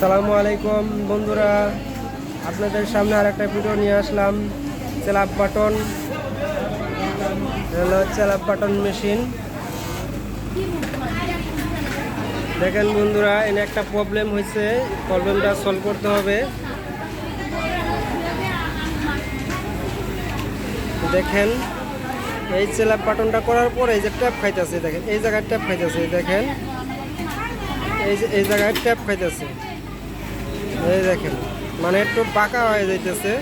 আসসালামু আলাইকুম বন্ধুরা, আপনাদের সামনে আর একটা ভিডিও নিয়ে আসলাম। স্ল্যাব বাটন হলো স্ল্যাব বাটন মেশিন। দেখেন বন্ধুরা, এনে একটা প্রবলেম হয়েছে, প্রবলেমটা সলভ করতে হবে। দেখেন এই স্ল্যাব বাটনটা করার পরে এই যে ট্যাপ খাইতেছে, দেখেন এই জায়গায় ট্যাপ খাইতেছে, দেখেন এই জায়গায় ট্যাপ খাইতেছে, এই দেখেন মানে একটু বাঁকা হয়ে যাইতেছে।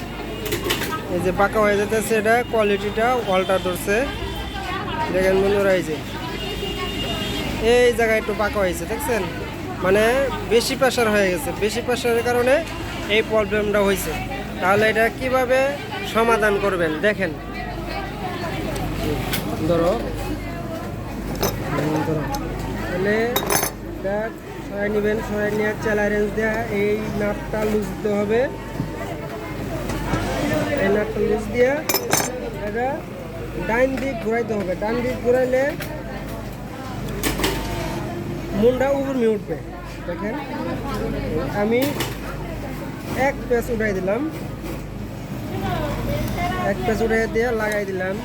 এই যে বাঁকা হয়ে যেতেছে, এটা কোয়ালিটিটা অল্টার ধরছে। দেখেন বন্ধুরা, এই জায়গায় একটু বাঁকা হয়েছে, দেখছেন মানে বেশি প্রেশার হয়ে গেছে। বেশি প্রেশারের কারণে এই প্রবলেমটা হয়েছে। তাহলে এটা কিভাবে সমাধান করবেন দেখেন। ধরো তাহলে এটা সরাই নেবেন, সরাই নিয়ে চালা রেঞ্জ দেওয়া এই নাটটা লুজ দিতে হবে। এই নাটটা লুজ দিয়ে এটা ডাইন দিক ঘুরাইতে হবে। ডান দিক ঘুরাইলে মুন্ডা উপরে উঠবে। দেখেন আমি এক পেঁচ উঠাই দিলাম, এক পেঁচ উঠাই দিয়ে লাগাই দিলাম।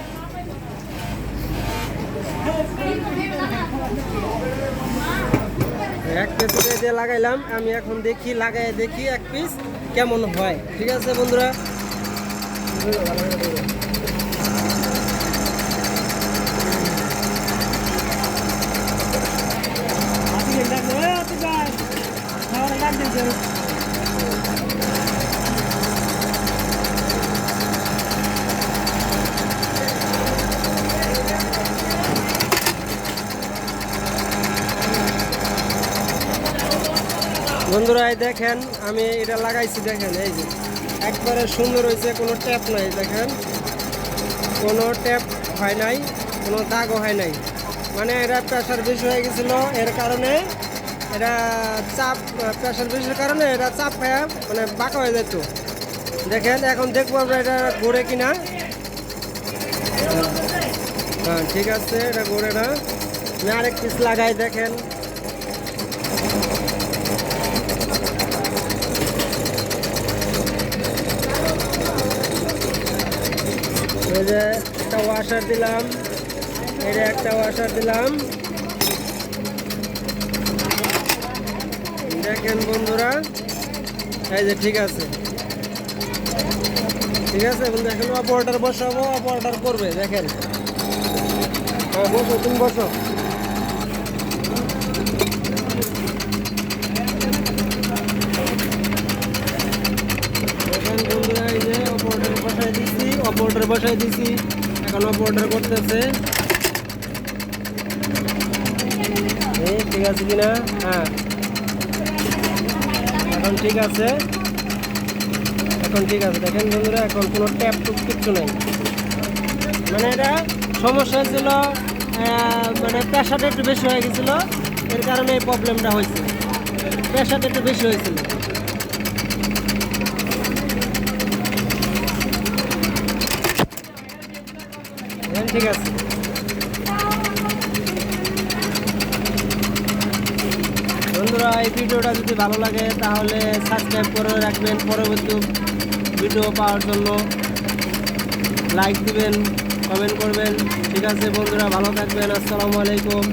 এক পিস দিয়ে লাগাইলাম। আমি এখন দেখি লাগাই দেখি এক পিস কেমন হয়। ঠিক আছে বন্ধুরা, বন্ধুরা এই দেখেন আমি এটা লাগাইছি। দেখেন এই যে একবারে সুন্দর হয়েছে, কোনো ট্যাপ নাই। দেখেন কোনো ট্যাপ হয় নাই, কোনো দাগও হয় নাই। মানে এটা প্রেশার বেশি হয়ে গেছিল, এর কারণে এটা চাপ, প্রেশার বেশির কারণে এটা চাপ খায় মানে বাঁকা হয়ে যেত। দেখেন এখন দেখবো আমরা এটা ঘুরে কিনা। হ্যাঁ ঠিক আছে, এটা ঘুরে না। আমি আরেক পিস লাগাই। দেখেন এই যে একটা ওয়াশার দিলাম, এটা একটা ওয়াশার দিলাম। দেখেন বন্ধুরা, এই যে ঠিক আছে, ঠিক আছে বন্ধু। এখন অপারেটর বসাবো, অপারেটর করবে। দেখেন বসো, তুমি বসো। দেখেন বন্ধুরা, এই যে অপারেটর বসাই দিচ্ছি, অপারেটর বসাই দিচ্ছি। এখন অপারেটর করতেছে, ঠিক আছে কিনা। হ্যাঁ এখন ঠিক আছে, এখন ঠিক আছে। দেখেন বন্ধুরা, এখন কোনো ট্যাপ টুপ কিচ্ছু নেই। মানে এটা সমস্যা ছিল, মানে প্রেশারটা একটু বেশি হয়ে গেছিলো, এর কারণে এই প্রবলেমটা হয়েছে। প্রেশারটা একটু বেশি হয়েছিল। ঠিক আছে বন্ধুরা, এই ভিডিওটা যদি ভালো লাগে তাহলে সাবস্ক্রাইব করে রাখবেন। পরবর্তী ভিডিও পাওয়ার জন্য লাইক দিবেন, কমেন্ট করবেন। ঠিক আছে বন্ধুরা, ভালো থাকবেন। আসসালামু আলাইকুম।